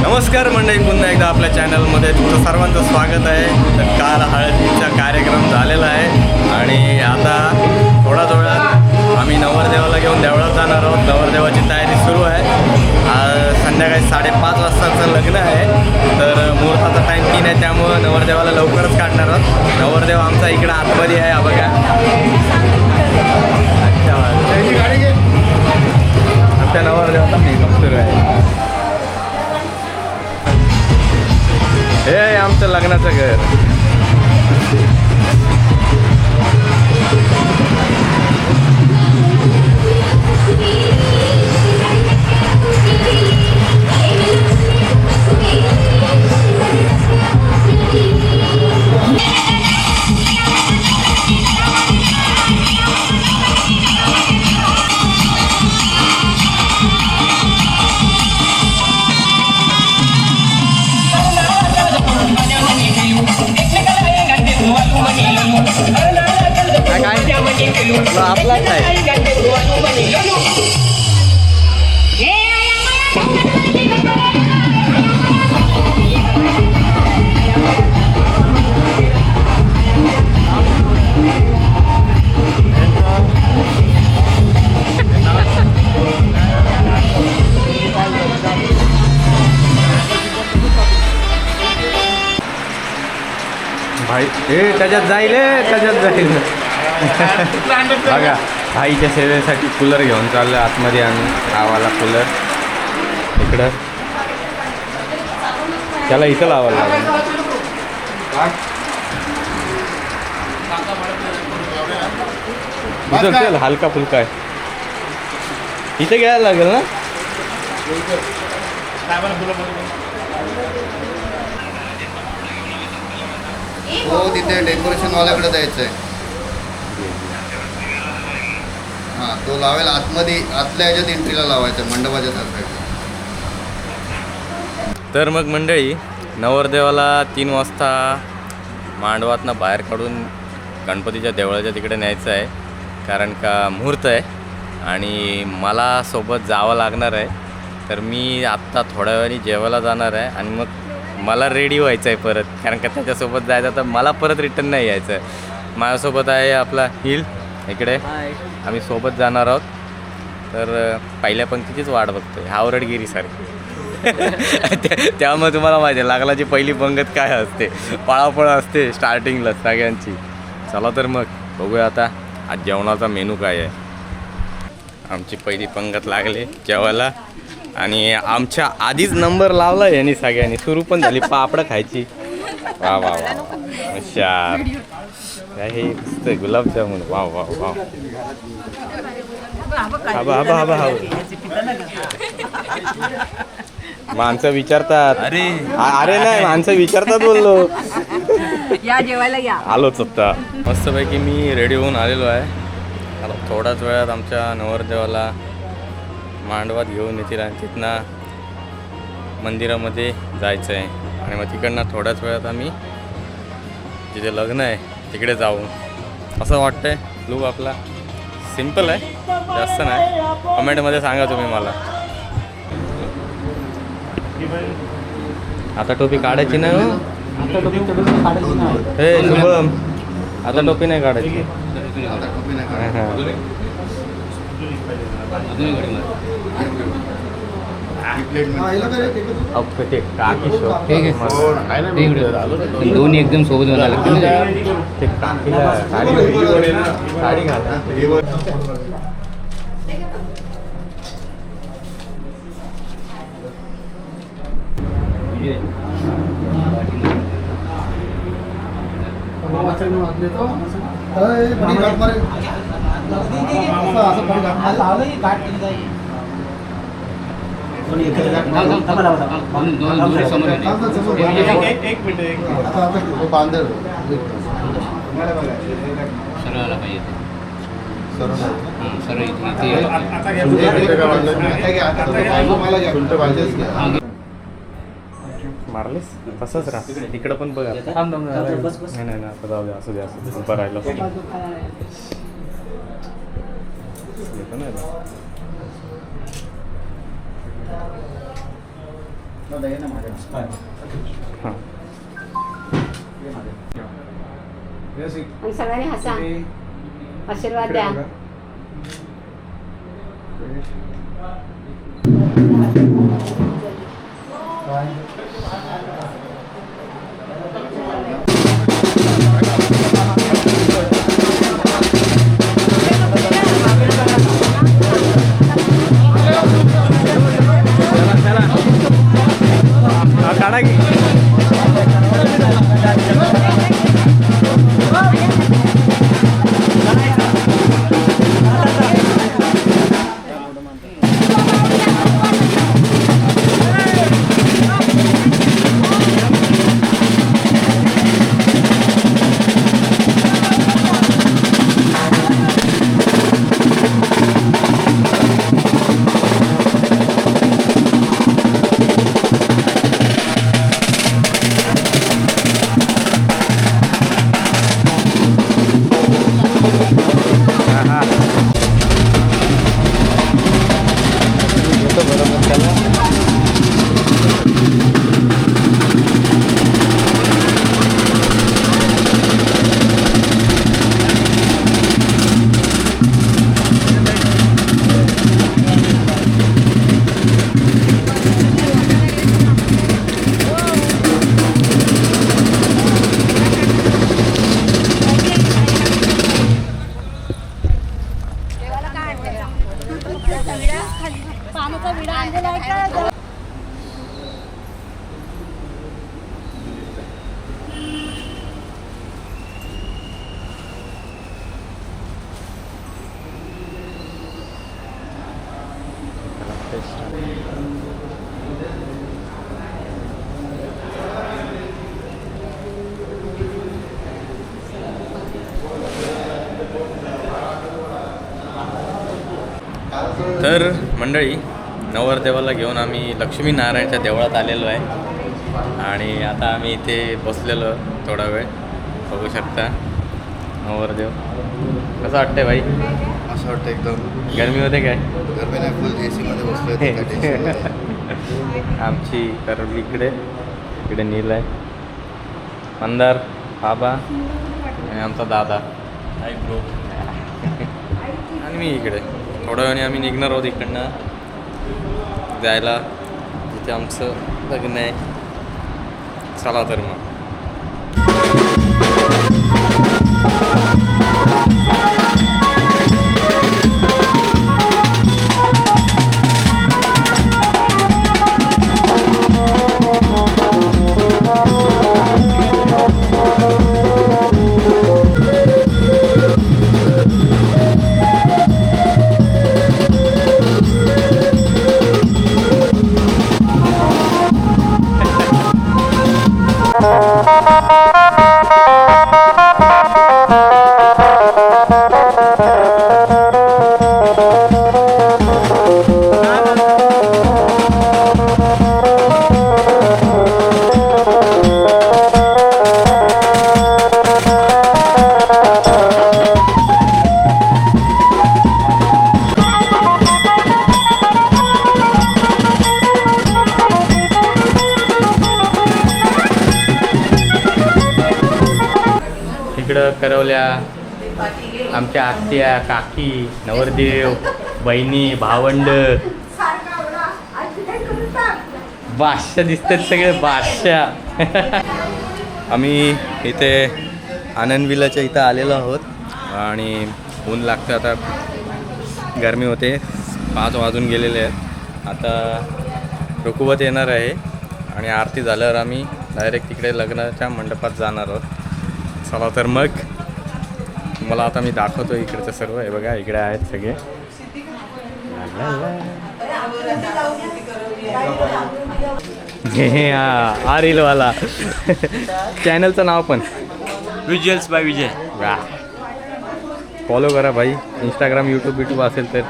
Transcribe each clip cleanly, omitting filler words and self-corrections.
नमस्कार मंडळी, पुन्हा एकदा आपल्या चॅनलमध्ये तुमचं सर्वांचं स्वागत आहे. तर काल हळदीचा कार्यक्रम झालेला आहे आणि आता थोड्यात आम्ही नवरदेवाला घेऊन देवळात जाणार आहोत. नवरदेवाची तयारी सुरू आहे. आज संध्याकाळी 5:30 वाजताचं लग्न आहे. तर मुहूर्ताचा टाईम 3 आहे, त्यामुळं नवरदेवाला लवकरच काढणार आहोत. नवरदेव आमचा इकडं आतमध्ये आहे. हा बघा, आमच्या नवरदेवाचा मेकअप सुरू आहे. हे आहे आमचं लग्नाचं घर. आपला काय भाई, हे त्याच्यात जाईल, बघा. आईच्या सेवेसाठी कूलर घेऊन चाललं आतमध्ये. आम्ही लावायला कूलर इकडं, त्याला इथं लावायला लागेल. इथं चल, हलका फुलका आहे, इथं घ्यायला लागेल ना. हो, तिथे डेकोरेशन वाल्याकडे द्यायचं आहे. हां, तो लावेल आतमध्ये, आतल्या ह्याच्यात एंट्रीला लावायचं, मंडपाच्या सारखं. तर मग मंडळी, नवरदेवाला 3 वाजता मांडवातनं बाहेर काढून गणपतीच्या देवळाच्या तिकडे न्यायचं आहे, कारण का मुहूर्त आहे आणि मला सोबत जावं लागणार आहे. तर मी आत्ता थोड्या वेळाने जेवायला जाणार आहे आणि मग मला रेडी व्हायचं आहे परत, कारण का त्याच्यासोबत जायचं तर मला परत रिटर्न नाही यायचं आहे. माझ्यासोबत आहे आपला हिल इकडे, आम्ही सोबत जाणार आहोत. तर पहिल्या पंक्तीचीच वाट बघतोय, हावरडगिरीसारखी. त्यामुळे तुम्हाला माहिती आहे लग्नाची पहिली पंगत काय असते, पळापळ असते स्टार्टिंगला सगळ्यांची. चला तर मग बघूया आता आज जेवणाचा मेनू काय आहे. आमची पहिली पंगत लागली जेवायला आणि आमच्या आधीच नंबर लावला यांनी सगळ्यांनी. सुरू पण झाली पापडं खायची. वा वा वा, हुशार. हे मस्त गुलाबजामुन, वा वा वा. हबा हबा हबा हवा. माणसं विचारतात, अरे अरे नाही, माणसं विचारतात बोललो. या जेवायला या. आलोच आता. मस्तपैकी मी रेडी होऊन आलेलो आहे. आता थोड्याच वेळात आमच्या नवरदेवाला मांडवात घेऊन येतील आणि तिथनं मंदिरामध्ये जायचं आहे आणि मग तिकडनं थोड्याच वेळात आम्ही जिथे लग्न आहे तिकडे जाऊ असं वाटतंय. लूक आपला सिम्पल आहे, जास्त नाही. कमेंटमध्ये सांगा तुम्ही मला. आता टोपी काढायची नाही हो. हे शुभम, आता टोपी नाही काढायची. आता कॉपी नाही काढायची. ही प्लेट मध्ये. अब ते काकी शो ठीक आहे. पण दोन्ही एकदम सोबत बनायला लागते ना. ते काकीला साडी घाला. दोन्ही समोर सरळ आला पाहिजे. सरळ इथे मारलीस तसंच राहा. इकडं पण बघा. नाही नाही आता जाऊ द्या, असू द्या, असू द्या. उभं राहिलं असं येतं ना. हां आणि सगळ्यांनी हसा, आशीर्वाद द्या. काढा की. पाण्याचा विडा आणलेला आहे का? तर मंडळी, नवरदेवाला घेऊन आम्ही लक्ष्मीनारायणच्या देवळात आलेलो आहे आणि आता आम्ही इथे बसलेलो थोडा वेळ. बघू शकता नवरदेव. कसं वाटतंय भाई? असं वाटतं एकदम गरमीमध्ये काय गरमी नाही, फुल AC मध्ये बसलोय. आमची तर इकडे नील आहे, मंदार, बाबा आणि आमचा दादा हाय ब्रो. आणि मी इकडे. थोड्या वेळाने आम्ही निघणार आहोत इकडनं जायला तिथे आमचं लग्न आहे. चला तर मग. इकडं करवल्या, आमच्या आत्या, काकी, नवरदेव, बहिणी, भावंड, बादशा दिसतात सगळे बादशा. आम्ही इथे आनंद विलाच्या इथं आलेलो आहोत आणि ऊन लागतं, आता गरमी होते. 5 वाजून गेलेले आहेत. आता रुकुवत येणार आहे आणि आरती झाल्यावर आम्ही डायरेक्ट तिकडे लग्नाच्या मंडपात जाणार आहोत. चला तर मग तुम्हाला आता मी दाखवतो इकडचं सर्व. हे बघा इकडे आहेत सगळे. हा रीलवाला चॅनलचं नाव पण विज्युअल्स बाय विजय. वा, फॉलो करा भाई. इंस्टाग्राम, यूट्यूब असेल तर.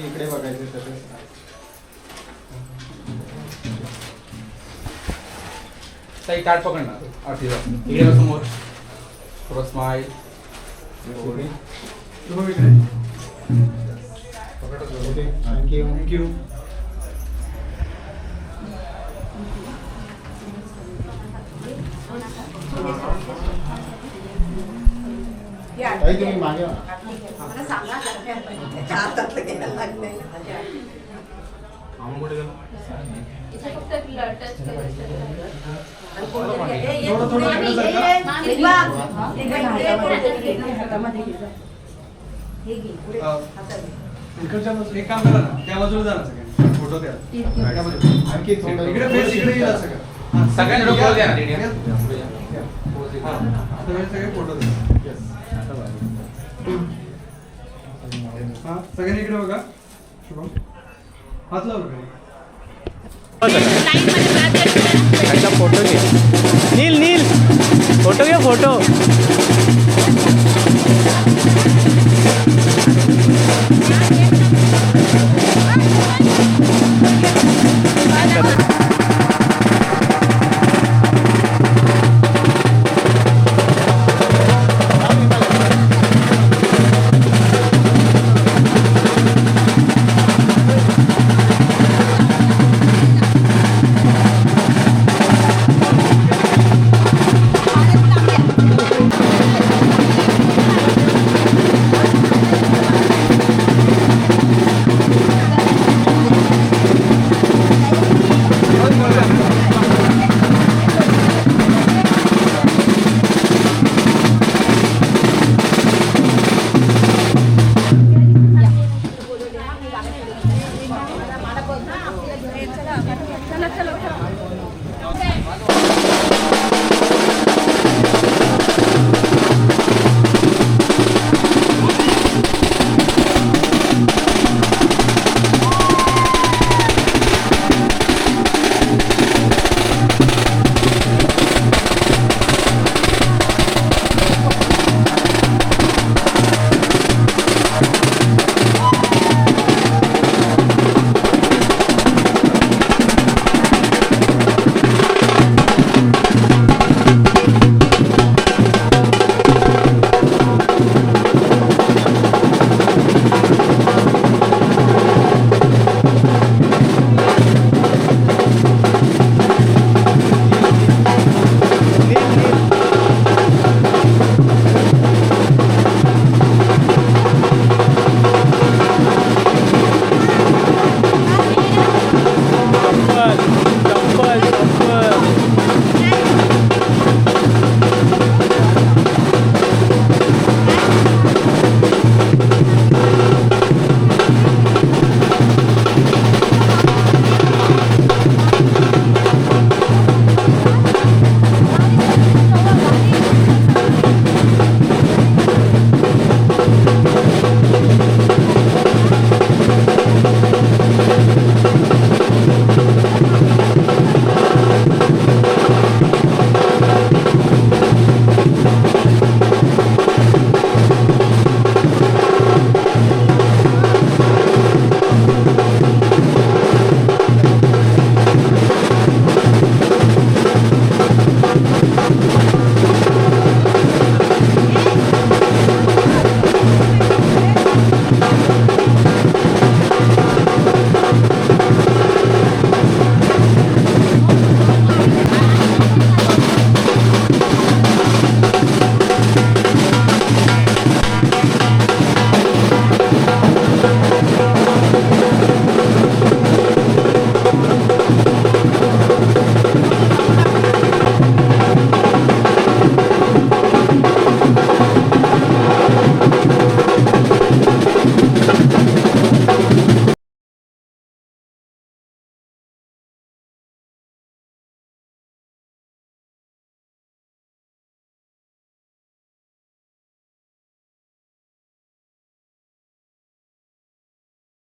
इकडे बघायचं तसं. ताई कार्ड पकडणार आरतीला. इकडे बघ समोर. थोडं स्माईल. थँक्यू. थँक्यू. ताई तुम्ही मागे वा. एक काम करा ना, त्या बाजूला जा ना सगळे फोटो द्या. आणखी थोडं इकडे फेस इकडे गेला सगळं. सगळ्यांना डोकं द्या ना. सगळे फोटो द्या. हा सगळ्यांनी इकडे बघा. शुभम हात लाव बघा. फोटो घे. नील फोटो घे. फोटो